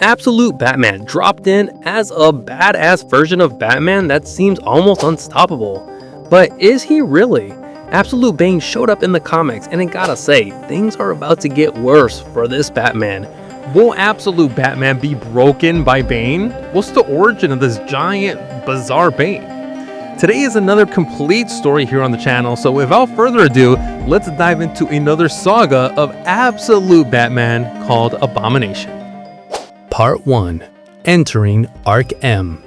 Absolute Batman dropped in as a badass version of Batman that seems almost unstoppable. But is he really? Absolute Bane showed up in the comics, and I gotta say, things are about to get worse for this Batman. Will Absolute Batman be broken by Bane? What's the origin of this giant, bizarre Bane? Today is another complete story here on the channel, so without further ado, let's dive into another saga of Absolute Batman called Abomination. Part 1. Entering Ark-M.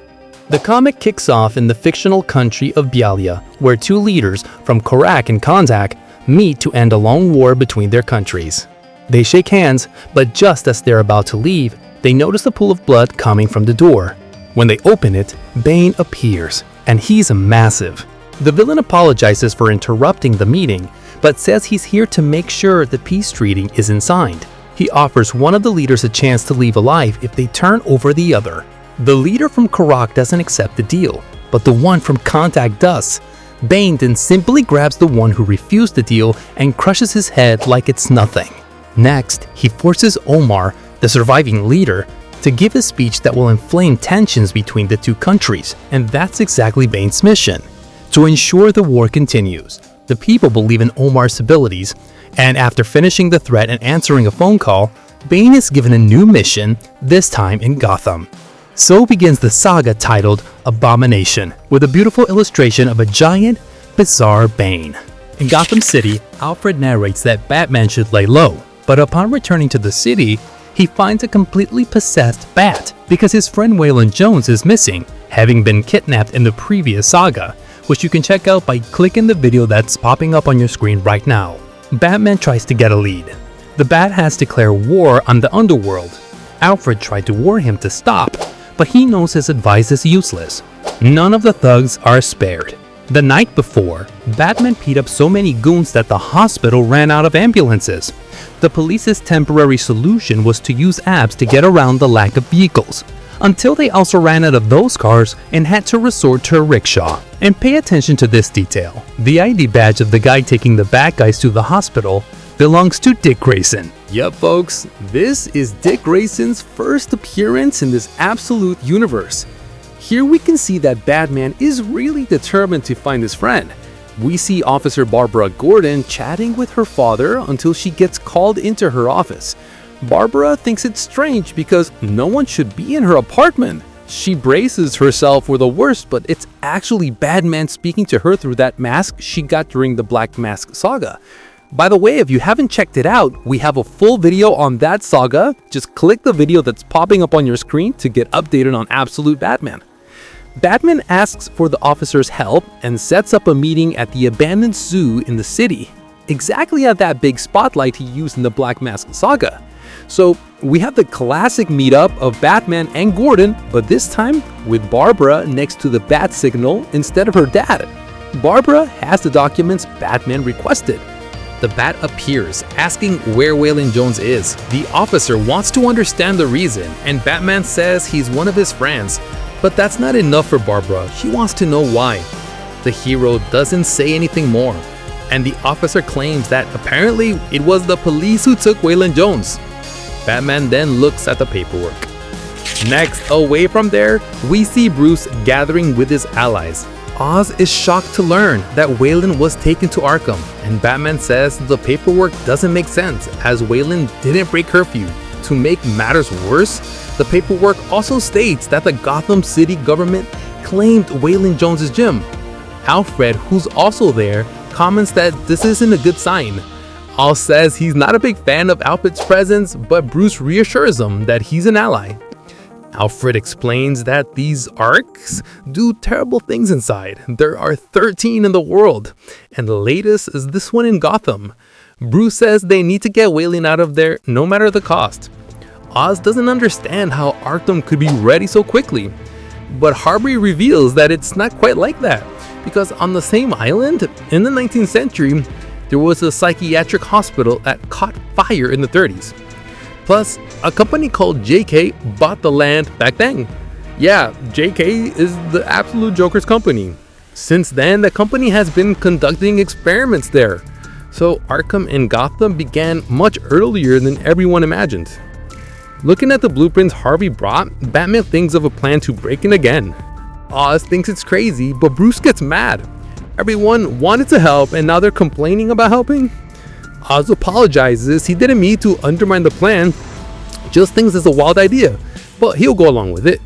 The comic kicks off in the fictional country of Bialia, where two leaders from Korak and Kondak meet to end a long war between their countries. They shake hands, but just as they're about to leave, they notice a pool of blood coming from the door. When they open it, Bane appears, and he's massive. The villain apologizes for interrupting the meeting, but says he's here to make sure the peace treaty isn't signed. He offers one of the leaders a chance to leave alive if they turn over the other. The leader from Korak doesn't accept the deal, but the one from Kondak does. Bane then simply grabs the one who refused the deal and crushes his head like it's nothing. Next, he forces Omar, the surviving leader, to give a speech that will inflame tensions between the two countries, and that's exactly Bane's mission. To ensure the war continues, the people believe in Omar's abilities, and after finishing the threat and answering a phone call, Bane is given a new mission, this time in Gotham. So begins the saga titled Abomination, with a beautiful illustration of a giant, bizarre Bane. In Gotham City, Alfred narrates that Batman should lay low, but upon returning to the city, he finds a completely possessed bat because his friend Waylon Jones is missing, having been kidnapped in the previous saga, which you can check out by clicking the video that's popping up on your screen right now. Batman tries to get a lead. The Bat has declared war on the underworld. Alfred tried to warn him to stop, but he knows his advice is useless. None of the thugs are spared. The night before, Batman beat up so many goons that the hospital ran out of ambulances. The police's temporary solution was to use abs to get around the lack of vehicles, until they also ran out of those cars and had to resort to a rickshaw. And pay attention to this detail. The ID badge of the guy taking the bad guys to the hospital belongs to Dick Grayson. Yup folks, this is Dick Grayson's first appearance in this absolute universe. Here we can see that Batman is really determined to find his friend. We see Officer Barbara Gordon chatting with her father until she gets called into her office. Barbara thinks it's strange because no one should be in her apartment. She braces herself for the worst, but it's actually Batman speaking to her through that mask she got during the Black Mask saga. By the way, if you haven't checked it out, we have a full video on that saga. Just click the video that's popping up on your screen to get updated on Absolute Batman. Batman asks for the officer's help and sets up a meeting at the abandoned zoo in the city, exactly at that big spotlight he used in the Black Mask saga. So we have the classic meetup of Batman and Gordon, but this time with Barbara next to the bat signal instead of her dad. Barbara has the documents Batman requested. The bat appears, asking where Waylon Jones is. The officer wants to understand the reason, and Batman says he's one of his friends. But that's not enough for Barbara. She wants to know why. The hero doesn't say anything more, and the officer claims that apparently it was the police who took Waylon Jones. Batman then looks at the paperwork. Next, away from there, we see Bruce gathering with his allies. Oz is shocked to learn that Waylon was taken to Arkham, and Batman says the paperwork doesn't make sense as Waylon didn't break curfew. To make matters worse, the paperwork also states that the Gotham City government claimed Waylon Jones' gym. Alfred, who's also there, comments that this isn't a good sign. Oz says he's not a big fan of Alfred's presence, but Bruce reassures him that he's an ally. Alfred explains that these Arks do terrible things inside. There are 13 in the world, and the latest is this one in Gotham. Bruce says they need to get Waylon out of there no matter the cost. Oz doesn't understand how Arkham could be ready so quickly, but Harvey reveals that it's not quite like that, because on the same island, in the 19th century, there was a psychiatric hospital that caught fire in the 30s. Plus, a company called JK bought the land back then. Yeah, JK is the absolute Joker's company. Since then, the company has been conducting experiments there. So Arkham and Gotham began much earlier than everyone imagined. Looking at the blueprints Harvey brought, Batman thinks of a plan to break in again. Oz thinks it's crazy, but Bruce gets mad. Everyone wanted to help and now they're complaining about helping? Oz apologizes, he didn't mean to undermine the plan, just thinks it's a wild idea, but he'll go along with it.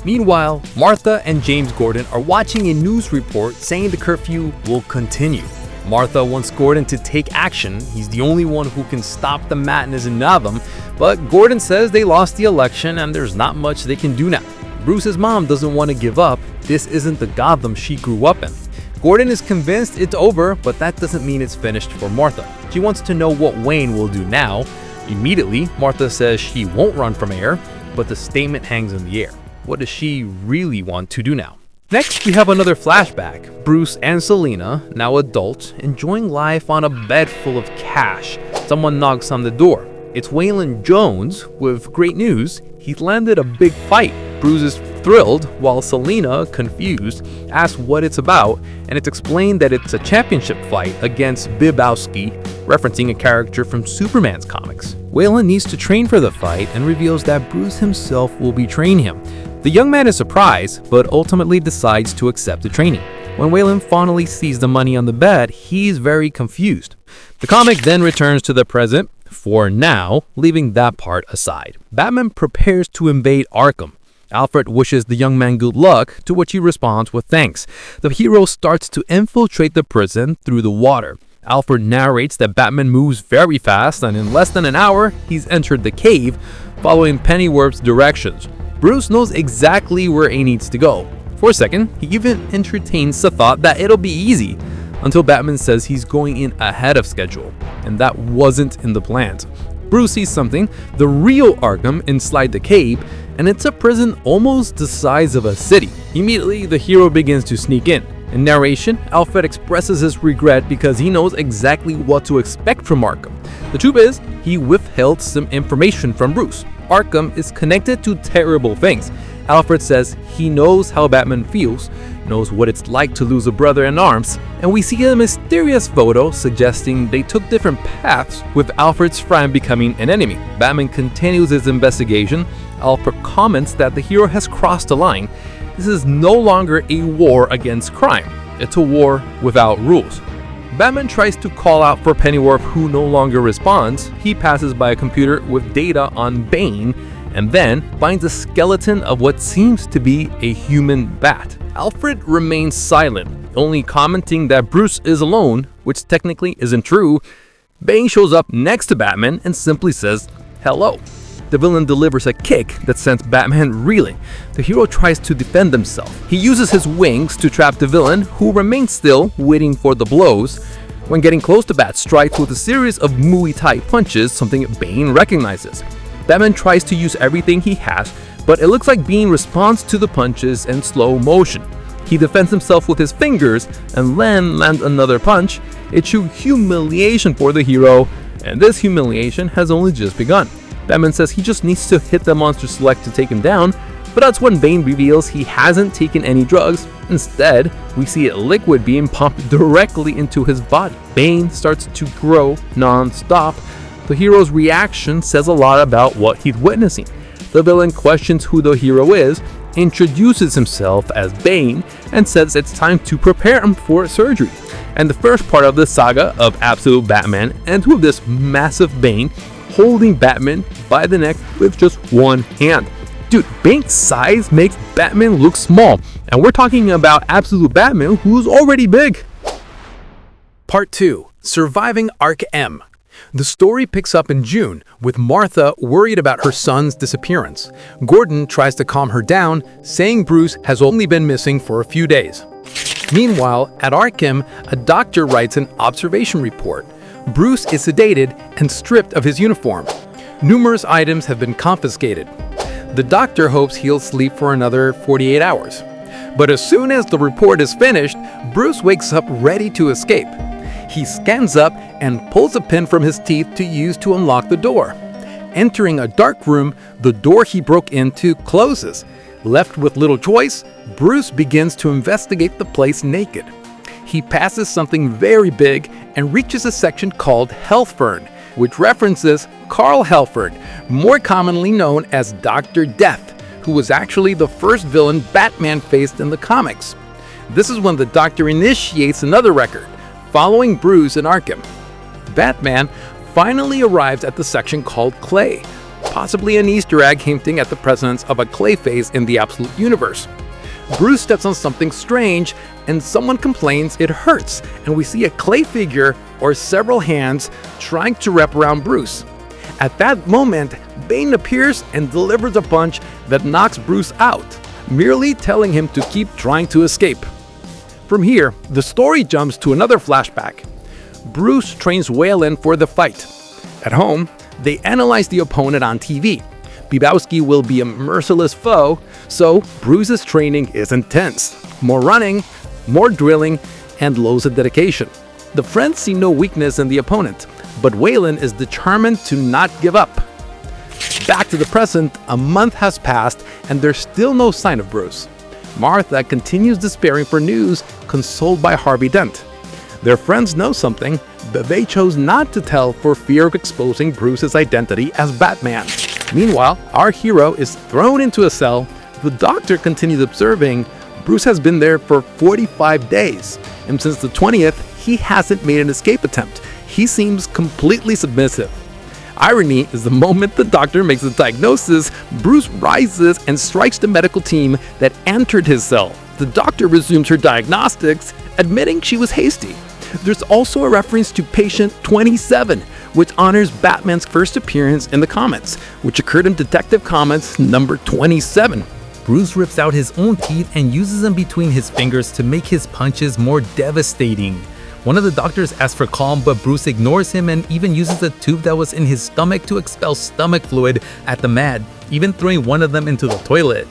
Meanwhile, Martha and James Gordon are watching a news report saying the curfew will continue. Martha wants Gordon to take action. He's the only one who can stop the madness in Gotham, but Gordon says they lost the election and there's not much they can do now. Bruce's mom doesn't want to give up. This isn't the Gotham she grew up in. Gordon is convinced it's over, but that doesn't mean it's finished for Martha. She wants to know what Wayne will do now. Immediately, Martha says she won't run for mayor, but the statement hangs in the air. What does she really want to do now? Next, we have another flashback. Bruce and Selina, now adults, enjoying life on a bed full of cash. Someone knocks on the door. It's Waylon Jones with great news. He's landed a big fight. Bruce is thrilled, while Selina, confused, asks what it's about, and it's explained that it's a championship fight against Bibowski, referencing a character from Superman's comics. Waylon needs to train for the fight and reveals that Bruce himself will be training him. The young man is surprised, but ultimately decides to accept the training. When Waylon finally sees the money on the bed, he's very confused. The comic then returns to the present, for now, leaving that part aside. Batman prepares to invade Ark-M. Alfred wishes the young man good luck, to which he responds with thanks. The hero starts to infiltrate the prison through the water. Alfred narrates that Batman moves very fast, and in less than an hour, he's entered the cave, following Pennyworth's directions. Bruce knows exactly where he needs to go. For a second, he even entertains the thought that it'll be easy, until Batman says he's going in ahead of schedule, and that wasn't in the plans. Bruce sees something, the real Ark-M, inside the cave, and it's a prison almost the size of a city. Immediately, the hero begins to sneak in. In narration, Alfred expresses his regret because he knows exactly what to expect from Ark-M. The truth is, he withheld some information from Bruce. Ark-M is connected to terrible things. Alfred says he knows how Batman feels, knows what it's like to lose a brother in arms, and we see a mysterious photo suggesting they took different paths, with Alfred's friend becoming an enemy. Batman continues his investigation. Alfred comments that the hero has crossed a line. This is no longer a war against crime, it's a war without rules. Batman tries to call out for Pennyworth, who no longer responds. He passes by a computer with data on Bane, and then finds a skeleton of what seems to be a human bat. Alfred remains silent, only commenting that Bruce is alone, which technically isn't true. Bane shows up next to Batman and simply says, "Hello." The villain delivers a kick that sends Batman reeling. The hero tries to defend himself. He uses his wings to trap the villain, who remains still, waiting for the blows. When getting close to Bat, strikes with a series of Muay Thai punches, something Bane recognizes. Batman tries to use everything he has, but it looks like Bane responds to the punches in slow motion. He defends himself with his fingers and then lands another punch. It's true humiliation for the hero, and this humiliation has only just begun. Batman says he just needs to hit the monster select to take him down, but that's when Bane reveals he hasn't taken any drugs. Instead, we see a liquid being pumped directly into his body. Bane starts to grow non-stop. The hero's reaction says a lot about what he's witnessing. The villain questions who the hero is, introduces himself as Bane, and says it's time to prepare him for surgery. And the first part of the saga of Absolute Batman ends with this massive Bane holding Batman by the neck with just one hand. Dude, Bane's size makes Batman look small, and we're talking about Absolute Batman, who's already big. Part 2. Surviving Ark-M. The story picks up in June, with Martha worried about her son's disappearance. Gordon tries to calm her down, saying Bruce has only been missing for a few days. Meanwhile, at Ark-M, a doctor writes an observation report. Bruce is sedated and stripped of his uniform. Numerous items have been confiscated. The doctor hopes he'll sleep for another 48 hours. But as soon as the report is finished, Bruce wakes up ready to escape. He stands up and pulls a pin from his teeth to use to unlock the door. Entering a dark room, the door he broke into closes. Left with little choice, Bruce begins to investigate the place naked. He passes something very big and reaches a section called Health Fern, which references Carl Helford, more commonly known as Dr. Death, who was actually the first villain Batman faced in the comics. This is when the Doctor initiates another record, following Bruce and Ark-M. Batman finally arrives at the section called Clay, possibly an Easter egg hinting at the presence of a Clay phase in the Absolute Universe. Bruce steps on something strange, and someone complains it hurts, and we see a clay figure or several hands trying to wrap around Bruce. At that moment, Bane appears and delivers a punch that knocks Bruce out, merely telling him to keep trying to escape. From here, the story jumps to another flashback. Bruce trains Waylon for the fight. At home, they analyze the opponent on TV. Bibowski will be a merciless foe, so Bruce's training is intense. More running, more drilling, and loads of dedication. The friends see no weakness in the opponent, but Waylon is determined to not give up. Back to the present, a month has passed and there's still no sign of Bruce. Martha continues despairing for news, consoled by Harvey Dent. Their friends know something, but they chose not to tell for fear of exposing Bruce's identity as Batman. Meanwhile, our hero is thrown into a cell. The Doctor continues observing. Bruce has been there for 45 days, and since the 20th, he hasn't made an escape attempt. He seems completely submissive. Irony is the moment the Doctor makes the diagnosis, Bruce rises and strikes the medical team that entered his cell. The Doctor resumes her diagnostics, admitting she was hasty. There's also a reference to Patient 27, which honors Batman's first appearance in the comics, which occurred in Detective Comics number 27. Bruce rips out his own teeth and uses them between his fingers to make his punches more devastating. One of the doctors asks for calm, but Bruce ignores him and even uses a tube that was in his stomach to expel stomach fluid at the Mad, even throwing one of them into the toilet.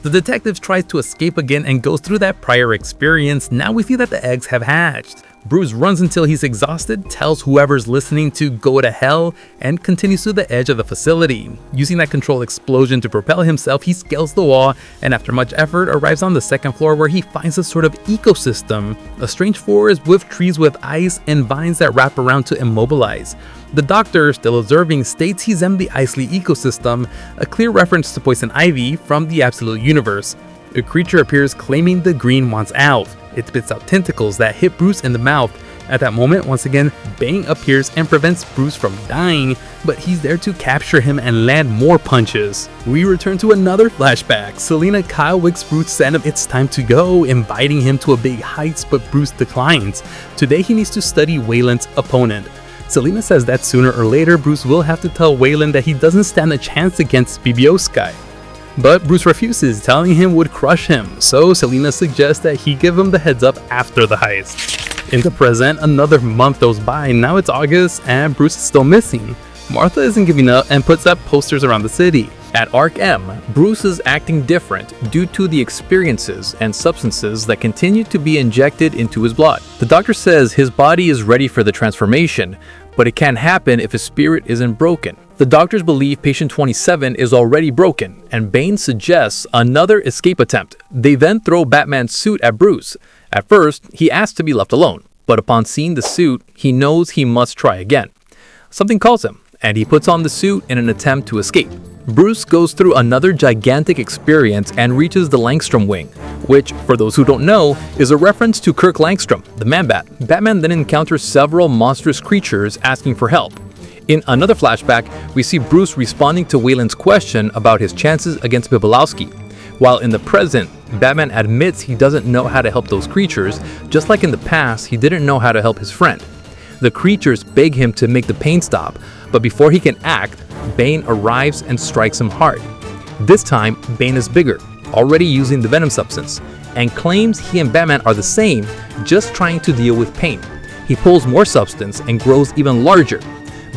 The detective tries to escape again and goes through that prior experience. Now we see that the eggs have hatched. Bruce runs until he's exhausted, tells whoever's listening to go to hell, and continues to the edge of the facility. Using that controlled explosion to propel himself, he scales the wall and after much effort arrives on the second floor where he finds a sort of ecosystem, a strange forest with trees with ice and vines that wrap around to immobilize. The Doctor, still observing, states he's in the icy ecosystem, a clear reference to poison ivy from the Absolute Universe. A creature appears claiming the green wants out. It spits out tentacles that hit Bruce in the mouth. At that moment, once again, Bane appears and prevents Bruce from dying, but he's there to capture him and land more punches. We return to another flashback. Selina Kyle wakes Bruce and it's time to go, inviting him to a big heights, but Bruce declines. Today he needs to study Waylon's opponent. Selina says that sooner or later Bruce will have to tell Waylon that he doesn't stand a chance against Bibowski. But Bruce refuses, telling him would crush him, so Selina suggests that he give him the heads up after the heist. In the present, another month goes by. Now it's August and Bruce is still missing. Martha isn't giving up and puts up posters around the city. At Ark-M, Bruce is acting different due to the experiences and substances that continue to be injected into his blood. The Doctor says his body is ready for the transformation, but it can't happen if his spirit isn't broken. The doctors believe Patient 27 is already broken, and Bane suggests another escape attempt. They then throw Batman's suit at Bruce. At first, he asks to be left alone, but upon seeing the suit, he knows he must try again. Something calls him, and he puts on the suit in an attempt to escape. Bruce goes through another gigantic experience and reaches the Langstrom wing, which, for those who don't know, is a reference to Kirk Langstrom, the Man-Bat. Batman then encounters several monstrous creatures asking for help. In another flashback, we see Bruce responding to Waylon's question about his chances against Bibowski. While in the present, Batman admits he doesn't know how to help those creatures, just like in the past he didn't know how to help his friend. The creatures beg him to make the pain stop, but before he can act, Bane arrives and strikes him hard. This time, Bane is bigger, already using the venom substance, and claims he and Batman are the same, just trying to deal with pain. He pulls more substance and grows even larger.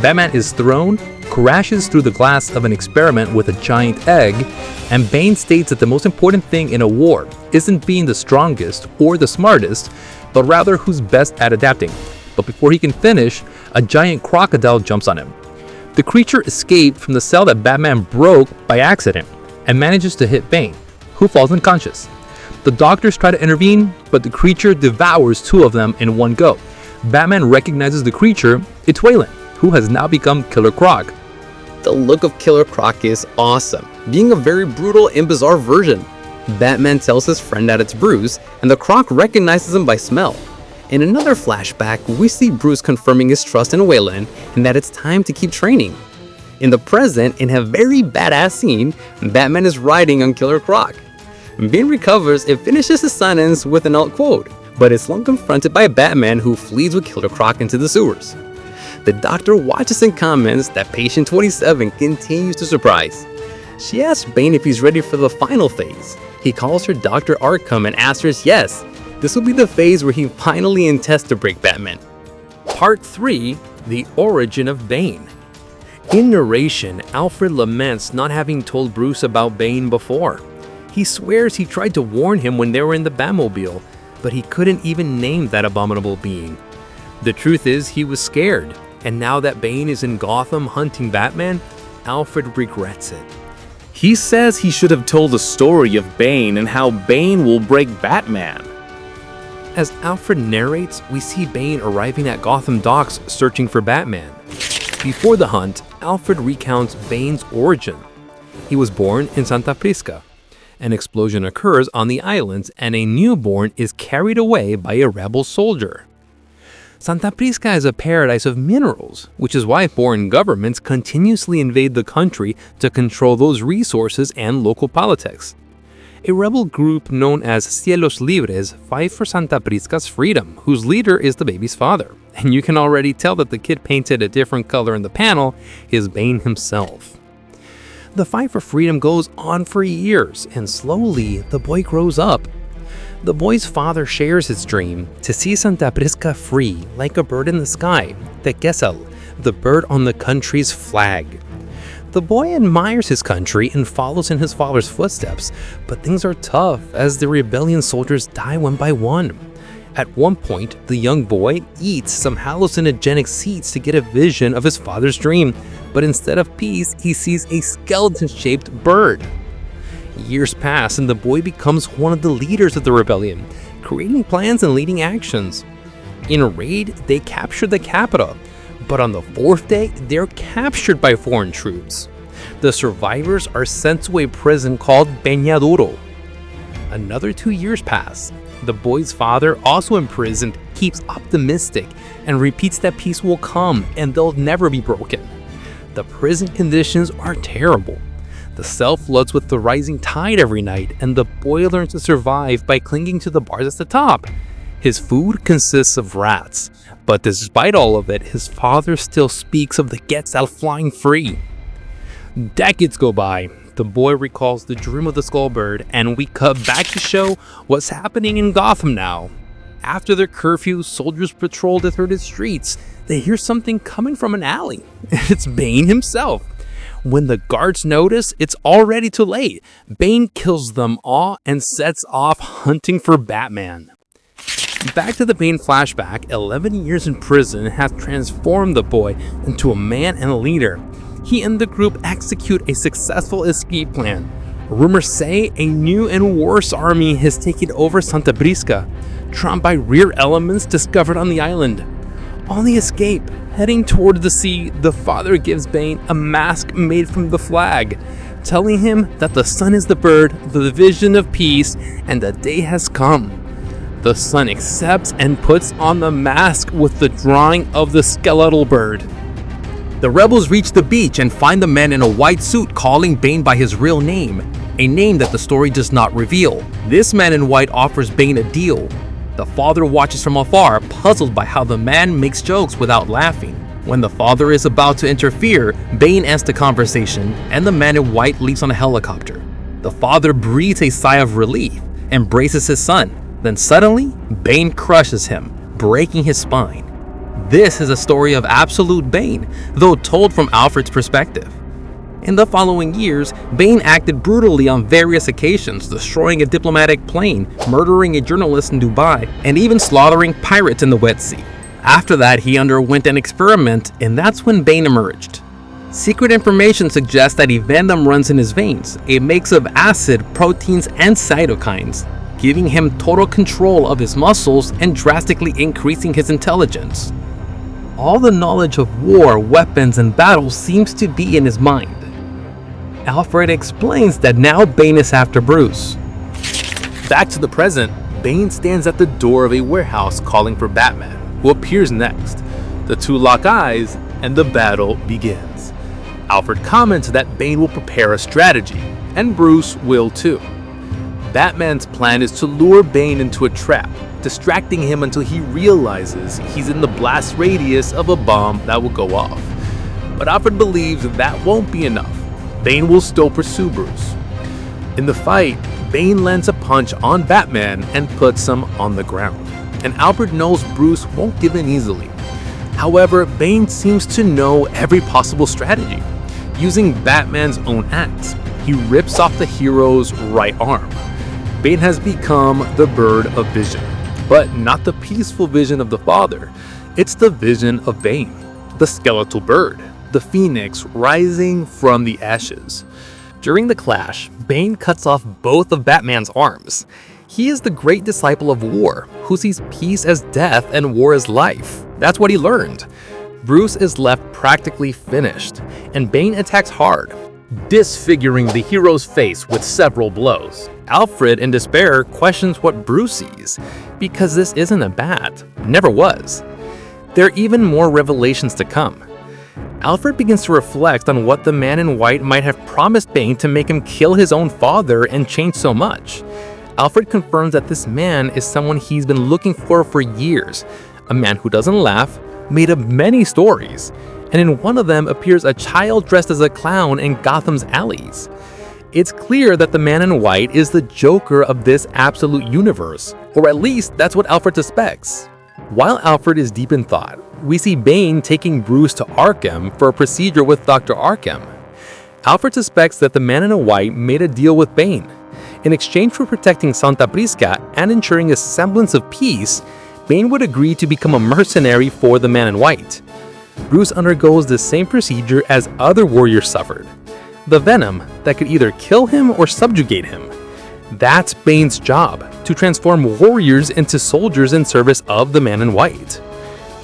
Batman is thrown, crashes through the glass of an experiment with a giant egg, and Bane states that the most important thing in a war isn't being the strongest or the smartest, but rather who's best at adapting. But before he can finish, a giant crocodile jumps on him. The creature escaped from the cell that Batman broke by accident and manages to hit Bane, who falls unconscious. The doctors try to intervene, but the creature devours two of them in one go. Batman recognizes the creature. It's Wayland, who has now become Killer Croc. The look of Killer Croc is awesome, being a very brutal and bizarre version. Batman tells his friend that it's Bruce, and the Croc recognizes him by smell. In another flashback, we see Bruce confirming his trust in Wayland and that it's time to keep training. In the present, in a very badass scene, Batman is riding on Killer Croc. Bane recovers and finishes his sentence with an alt quote, but is long confronted by Batman, who flees with Killer Croc into the sewers. The doctor watches and comments that patient 27 continues to surprise. She asks Bane if he's ready for the final phase. He calls her Dr. Ark-M and answers yes, this will be the phase where he finally intends to break Batman. Part 3: The Origin of Bane. In narration, Alfred laments not having told Bruce about Bane before. He swears he tried to warn him when they were in the Batmobile, but he couldn't even name that abominable being. The truth is, he was scared, and now that Bane is in Gotham hunting Batman, Alfred regrets it. He says he should have told the story of Bane and how Bane will break Batman. As Alfred narrates, we see Bane arriving at Gotham docks searching for Batman. Before the hunt, Alfred recounts Bane's origin. He was born in Santa Prisca. An explosion occurs on the islands and a newborn is carried away by a rebel soldier. Santa Prisca is a paradise of minerals, which is why foreign governments continuously invade the country to control those resources and local politics. A rebel group known as Cielos Libres fight for Santa Prisca's freedom, whose leader is the baby's father. And you can already tell that the kid painted a different color in the panel is Bane himself. The fight for freedom goes on for years, and slowly the boy grows up. The boy's father shares his dream to see Santa Prisca free, like a bird in the sky, the Gesell, the bird on the country's flag. The boy admires his country and follows in his father's footsteps, but things are tough as the rebellion soldiers die one by one. At one point, the young boy eats some hallucinogenic seeds to get a vision of his father's dream, but instead of peace, he sees a skeleton-shaped bird. Years pass and the boy becomes one of the leaders of the rebellion, creating plans and leading actions. In a raid, they capture the capital, but on the fourth day, they're captured by foreign troops. The survivors are sent to a prison called Peñaduro. Another 2 years pass. The boy's father, also imprisoned, keeps optimistic and repeats that peace will come and they'll never be broken. The prison conditions are terrible. The cell floods with the rising tide every night, and the boy learns to survive by clinging to the bars at the top. His food consists of rats, but despite all of it, his father still speaks of the Quetzal flying free. Decades go by. The boy recalls the dream of the Skullbird, and we cut back to show what's happening in Gotham now. After their curfew, soldiers patrol the deserted streets. They hear something coming from an alley. It's Bane himself. When the guards notice, it's already too late. Bane kills them all and sets off hunting for Batman. Back to the Bane flashback, 11 years in prison has transformed the boy into a man and a leader. He and the group execute a successful escape plan. Rumors say a new and worse army has taken over Santa Prisca, trumped by rear elements discovered on the island. On the escape, heading toward the sea, the father gives Bane a mask made from the flag, telling him that the sun is the bird, the vision of peace, and the day has come. The son accepts and puts on the mask with the drawing of the skeletal bird. The rebels reach the beach and find the man in a white suit calling Bane by his real name, a name that the story does not reveal. This man in white offers Bane a deal. The father watches from afar, puzzled by how the man makes jokes without laughing. When the father is about to interfere, Bane ends the conversation, and the man in white leaves on a helicopter. The father breathes a sigh of relief, embraces his son. Then suddenly, Bane crushes him, breaking his spine. This is a story of absolute Bane, though told from Alfred's perspective. In the following years, Bane acted brutally on various occasions, destroying a diplomatic plane, murdering a journalist in Dubai, and even slaughtering pirates in the Wet Sea. After that, he underwent an experiment, and that's when Bane emerged. Secret information suggests that venom runs in his veins, a mix of acid, proteins, and cytokines. giving him total control of his muscles and drastically increasing his intelligence. All the knowledge of war, weapons, and battle seems to be in his mind. Alfred explains that now Bane is after Bruce. Back to the present, Bane stands at the door of a warehouse calling for Batman, who appears next. The two lock eyes, and the battle begins. Alfred comments that Bane will prepare a strategy, and Bruce will too. Batman's plan is to lure Bane into a trap, distracting him until he realizes he's in the blast radius of a bomb that will go off. But Alfred believes that won't be enough. Bane will still pursue Bruce. In the fight, Bane lands a punch on Batman and puts him on the ground, and Alfred knows Bruce won't give in easily. However, Bane seems to know every possible strategy. Using Batman's own axe, he rips off the hero's right arm. Bane has become the Bird of Vision, but not the peaceful vision of the father. It's the vision of Bane, the skeletal bird, the phoenix rising from the ashes. During the clash, Bane cuts off both of Batman's arms. He is the great disciple of war, who sees peace as death and war as life. That's what he learned. Bruce is left practically finished, and Bane attacks hard, disfiguring the hero's face with several blows. Alfred, in despair, questions what Bruce sees, because this isn't a bat, never was. There are even more revelations to come. Alfred begins to reflect on what the Man in White might have promised Bane to make him kill his own father and change so much. Alfred confirms that this man is someone he's been looking for years, a man who doesn't laugh, made up many stories, and in one of them appears a child dressed as a clown in Gotham's alleys. It's clear that the Man in White is the Joker of this absolute universe, or at least that's what Alfred suspects. While Alfred is deep in thought, we see Bane taking Bruce to Ark-M for a procedure with Dr. Ark-M. Alfred suspects that the Man in White made a deal with Bane. In exchange for protecting Santa Prisca and ensuring a semblance of peace, Bane would agree to become a mercenary for the Man in White. Bruce undergoes the same procedure as other warriors suffered. The venom that could either kill him or subjugate him. That's Bane's job, to transform warriors into soldiers in service of the Man in White.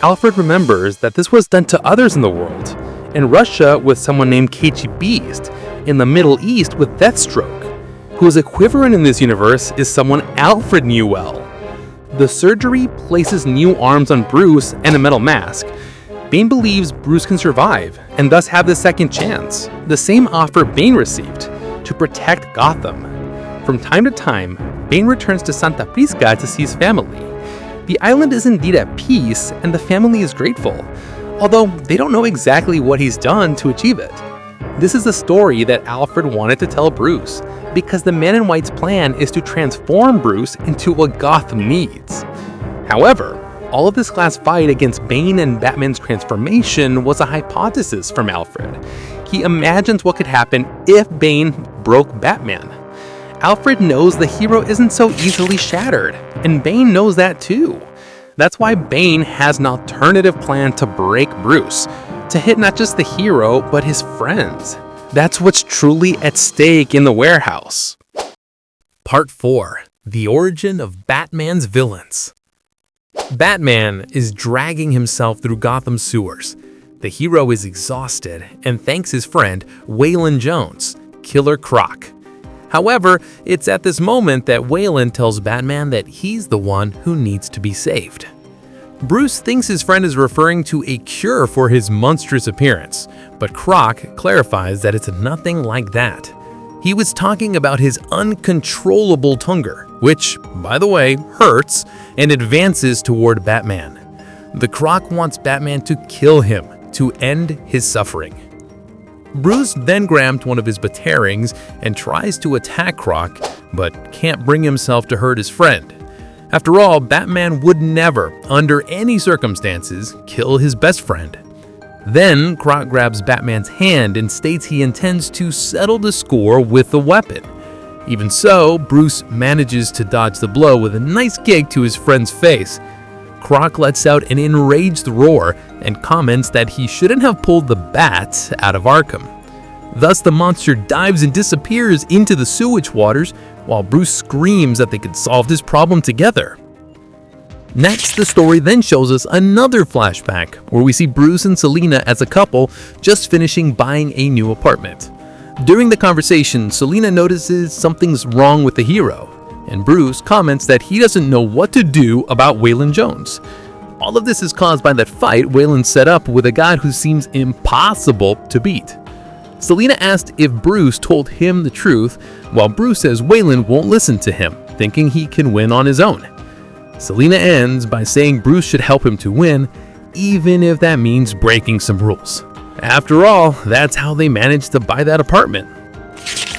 Alfred remembers that this was done to others in the world, in Russia with someone named Cagey Beast, in the Middle East with Deathstroke. Whose equivalent in this universe is someone Alfred knew well. The surgery places new arms on Bruce and a metal mask. Bane believes Bruce can survive, and thus have the second chance, the same offer Bane received, to protect Gotham. From time to time, Bane returns to Santa Prisca to see his family. The island is indeed at peace, and the family is grateful, although they don't know exactly what he's done to achieve it. This is a story that Alfred wanted to tell Bruce, because the Man in White's plan is to transform Bruce into what Gotham needs. However, all of this last fight against Bane and Batman's transformation was a hypothesis from Alfred. He imagines what could happen if Bane broke Batman. Alfred knows the hero isn't so easily shattered, and Bane knows that too. That's why Bane has an alternative plan to break Bruce, to hit not just the hero, but his friends. That's what's truly at stake in the warehouse. Part 4. The Origin of Batman's Villains. Batman is dragging himself through Gotham's sewers. The hero is exhausted and thanks his friend, Waylon Jones, Killer Croc. However, it's at this moment that Waylon tells Batman that he's the one who needs to be saved. Bruce thinks his friend is referring to a cure for his monstrous appearance, but Croc clarifies that it's nothing like that. He was talking about his uncontrollable tunger, which, by the way, hurts and advances toward Batman. The Croc wants Batman to kill him to end his suffering. Bruce then grabs one of his batarangs and tries to attack Croc, but can't bring himself to hurt his friend. After all, Batman would never, under any circumstances, kill his best friend. Then, Croc grabs Batman's hand and states he intends to settle the score with the weapon. Even so, Bruce manages to dodge the blow with a nice kick to his friend's face. Croc lets out an enraged roar and comments that he shouldn't have pulled the bat out of Arkham. Thus, the monster dives and disappears into the sewage waters while Bruce screams that they could solve this problem together. Next, the story then shows us another flashback where we see Bruce and Selina as a couple just finishing buying a new apartment. During the conversation, Selina notices something's wrong with the hero, and Bruce comments that he doesn't know what to do about Waylon Jones. All of this is caused by that fight Waylon set up with a god who seems impossible to beat. Selina asked if Bruce told him the truth, while Bruce says Waylon won't listen to him, thinking he can win on his own. Selina ends by saying Bruce should help him to win, even if that means breaking some rules. After all, that's how they managed to buy that apartment.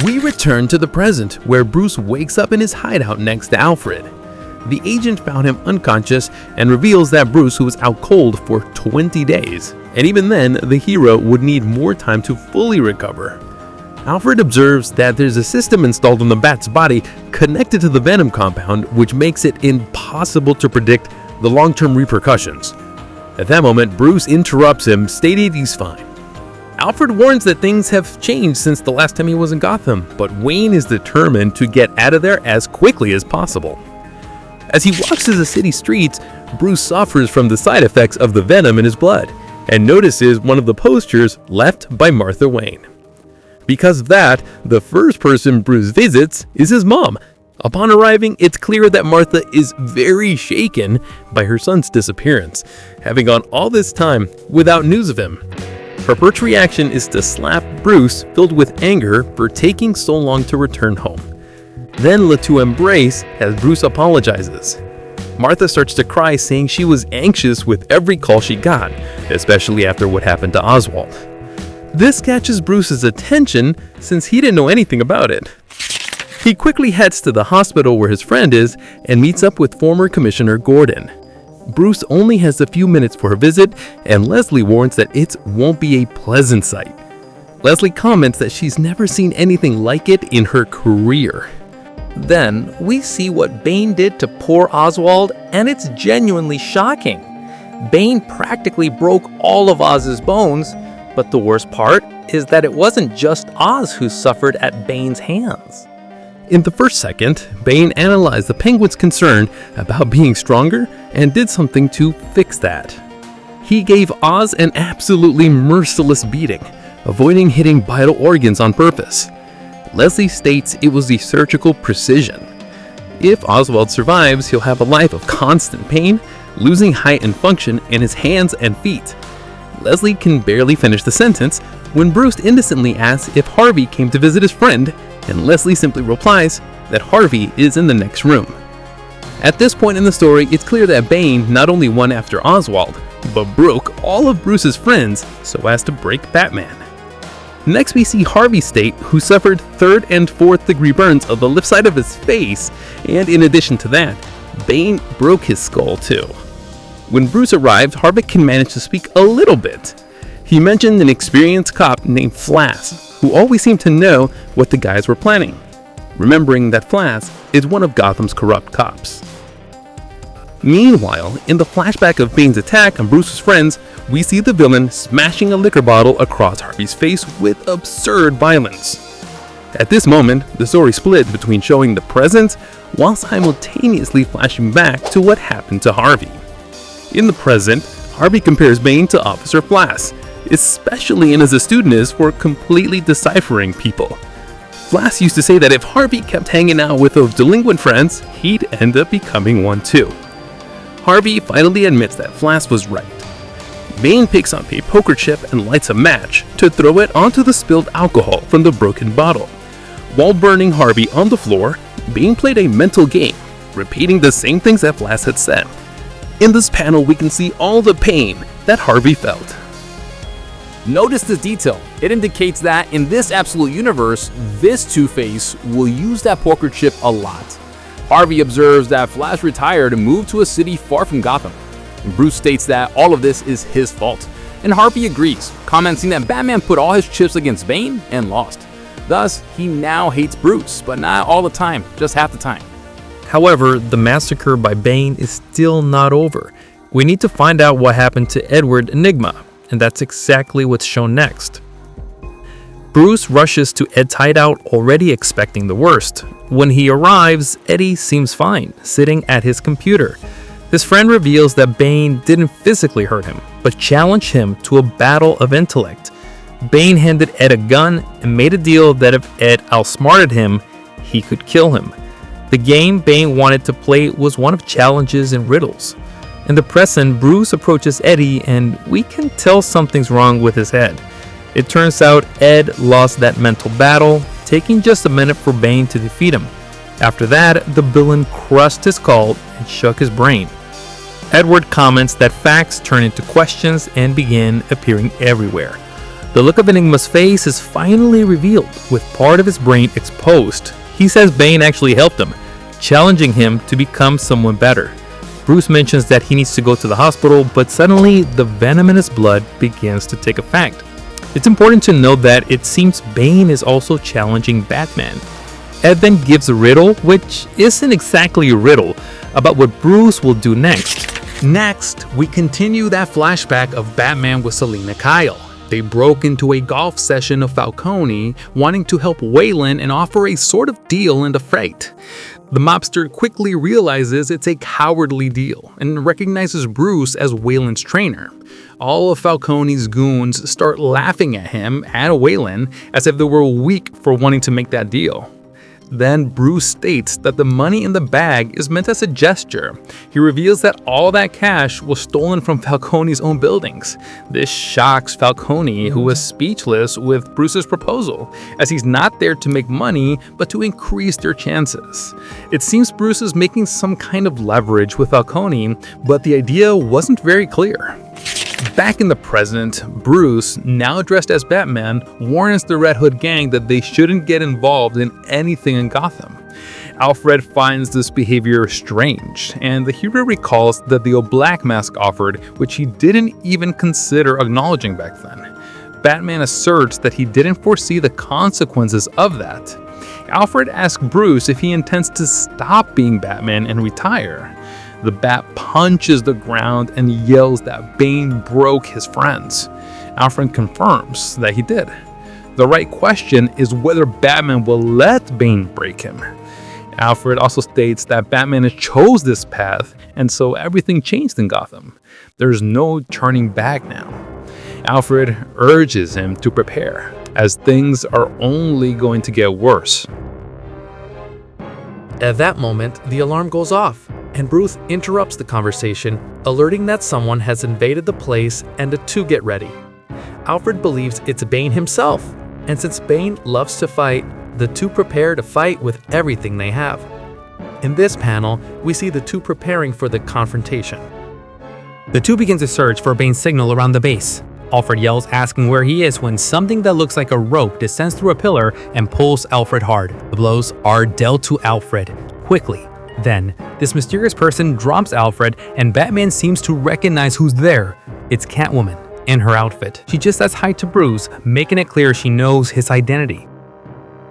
We return to the present, where Bruce wakes up in his hideout next to Alfred. The agent found him unconscious and reveals that Bruce was out cold for 20 days, and even then, the hero would need more time to fully recover. Alfred observes that there's a system installed on the bat's body connected to the venom compound, which makes it impossible to predict the long-term repercussions. At that moment, Bruce interrupts him, stating he's fine. Alfred warns that things have changed since the last time he was in Gotham, but Wayne is determined to get out of there as quickly as possible. As he walks through the city streets, Bruce suffers from the side effects of the venom in his blood, and notices one of the posters left by Martha Wayne. Because of that, the first person Bruce visits is his mom. Upon arriving, it's clear that Martha is very shaken by her son's disappearance, having gone all this time without news of him. Her first reaction is to slap Bruce, filled with anger for taking so long to return home. Then to embrace as Bruce apologizes. Martha starts to cry, saying she was anxious with every call she got, especially after what happened to Oswald. This catches Bruce's attention since he didn't know anything about it. He quickly heads to the hospital where his friend is and meets up with former Commissioner Gordon. Bruce only has a few minutes for a visit, and Leslie warns that it won't be a pleasant sight. Leslie comments that she's never seen anything like it in her career. Then we see what Bane did to poor Oswald, and it's genuinely shocking. Bane practically broke all of Oz's bones, but the worst part is that it wasn't just Oz who suffered at Bane's hands. In the first second, Bane analyzed the Penguin's concern about being stronger and did something to fix that. He gave Oz an absolutely merciless beating, avoiding hitting vital organs on purpose. Leslie states it was the surgical precision. If Oswald survives, he'll have a life of constant pain, losing height and function in his hands and feet. Leslie can barely finish the sentence when Bruce innocently asks if Harvey came to visit his friend, and Leslie simply replies that Harvey is in the next room. At this point in the story, it's clear that Bane not only won after Oswald, but broke all of Bruce's friends so as to break Batman. Next, we see Harvey state, who suffered 3rd and 4th degree burns of the left side of his face, and in addition to that, Bane broke his skull too. When Bruce arrived, Harvick can manage to speak a little bit. He mentioned an experienced cop named Flass, who always seemed to know what the guys were planning, remembering that Flass is one of Gotham's corrupt cops. Meanwhile, in the flashback of Bane's attack on Bruce's friends, we see the villain smashing a liquor bottle across Harvey's face with absurd violence. At this moment, the story splits between showing the present while simultaneously flashing back to what happened to Harvey. In the present, Harvey compares Bane to Officer Flass, especially in as a student is for completely deciphering people. Flass used to say that if Harvey kept hanging out with those delinquent friends, he'd end up becoming one too. Harvey finally admits that Flass was right. Bane picks up a poker chip and lights a match to throw it onto the spilled alcohol from the broken bottle. While burning Harvey on the floor, Bane played a mental game, repeating the same things that Flass had said. In this panel, we can see all the pain that Harvey felt. Notice this detail. It indicates that in this absolute universe, this Two-Face will use that poker chip a lot. Harvey observes that Flash retired and moved to a city far from Gotham. And Bruce states that all of this is his fault. And Harvey agrees, commenting that Batman put all his chips against Bane and lost. Thus, he now hates Bruce, but not all the time, just half the time. However, the massacre by Bane is still not over. We need to find out what happened to Edward Enigma, and that's exactly what's shown next. Bruce rushes to Ed's hideout, already expecting the worst. When he arrives, Eddie seems fine, sitting at his computer. His friend reveals that Bane didn't physically hurt him, but challenged him to a battle of intellect. Bane handed Ed a gun and made a deal that if Ed outsmarted him, he could kill him. The game Bane wanted to play was one of challenges and riddles. In the present, Bruce approaches Eddie and we can tell something's wrong with his head. It turns out Ed lost that mental battle, taking just a minute for Bane to defeat him. After that, the villain crushed his skull and shook his brain. Edward comments that facts turn into questions and begin appearing everywhere. The look of Enigma's face is finally revealed, with part of his brain exposed. He says Bane actually helped him, challenging him to become someone better. Bruce mentions that he needs to go to the hospital, but suddenly the venom in his blood begins to take effect. It's important to note that it seems Bane is also challenging Batman. Ed then gives a riddle, which isn't exactly a riddle, about what Bruce will do next. Next, we continue that flashback of Batman with Selina Kyle. They broke into a golf session of Falcone, wanting to help Wayland and offer a sort of deal in the fight. The mobster quickly realizes it's a cowardly deal and recognizes Bruce as Wayland's trainer. All of Falcone's goons start laughing at him and Wayland as if they were weak for wanting to make that deal. Then Bruce states that the money in the bag is meant as a gesture. He reveals that all that cash was stolen from Falcone's own buildings. This shocks Falcone, who is speechless with Bruce's proposal, as he's not there to make money, but to increase their chances. It seems Bruce is making some kind of leverage with Falcone, but the idea wasn't very clear. Back in the present, Bruce, now dressed as Batman, warns the Red Hood gang that they shouldn't get involved in anything in Gotham. Alfred finds this behavior strange, and the hero recalls that the old Black Mask offered, which he didn't even consider acknowledging back then. Batman asserts that he didn't foresee the consequences of that. Alfred asks Bruce if he intends to stop being Batman and retire. The Bat punches the ground and yells that Bane broke his friends. Alfred confirms that he did. The right question is whether Batman will let Bane break him. Alfred also states that Batman chose this path, and so everything changed in Gotham. There's no turning back now. Alfred urges him to prepare, as things are only going to get worse. At that moment, the alarm goes off, and Bruce interrupts the conversation, alerting that someone has invaded the place and the two get ready. Alfred believes it's Bane himself, and since Bane loves to fight, the two prepare to fight with everything they have. In this panel, we see the two preparing for the confrontation. The two begin to search for Bane's signal around the base. Alfred yells, asking where he is, when something that looks like a rope descends through a pillar and pulls Alfred hard. The blows are dealt to Alfred quickly. Then, this mysterious person drops Alfred, and Batman seems to recognize who's there. It's Catwoman in her outfit. She just says hi to Bruce, making it clear she knows his identity.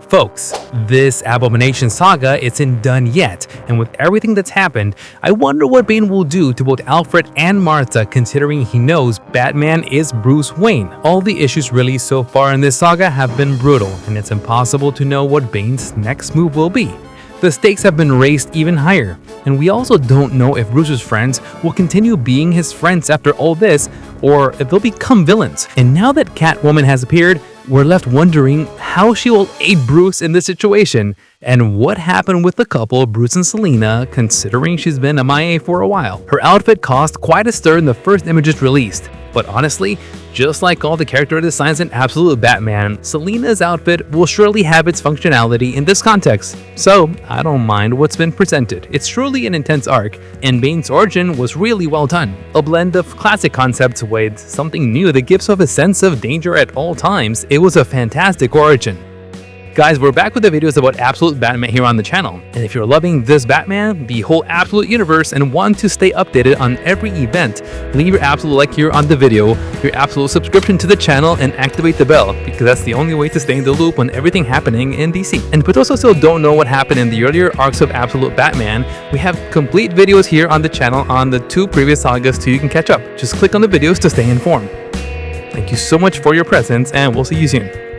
Folks, this Abomination saga isn't done yet, and with everything that's happened, I wonder what Bane will do to both Alfred and Martha, considering he knows Batman is Bruce Wayne. All the issues released so far in this saga have been brutal, and it's impossible to know what Bane's next move will be. The stakes have been raised even higher, and we also don't know if Bruce's friends will continue being his friends after all this, or if they'll become villains. And now that Catwoman has appeared, we're left wondering how she will aid Bruce in this situation, and what happened with the couple Bruce and Selina, considering she's been MIA for a while. Her outfit caused quite a stir in the first images released, but honestly, just like all the character designs in Absolute Batman, Selina's outfit will surely have its functionality in this context, so I don't mind what's been presented. It's truly an intense arc, and Bane's origin was really well done. A blend of classic concepts with something new that gives off a sense of danger at all times. It was a fantastic origin. Guys, we're back with the videos about Absolute Batman here on the channel, and if you're loving this Batman, the whole Absolute universe, and want to stay updated on every event, leave your absolute like here on the video, your absolute subscription to the channel, and activate the bell, because that's the only way to stay in the loop on everything happening in DC. And for those who still don't know what happened in the earlier arcs of Absolute Batman, we have complete videos here on the channel on the 2 previous sagas so you can catch up. Just click on the videos to stay informed. Thank you so much for your presence, and we'll see you soon.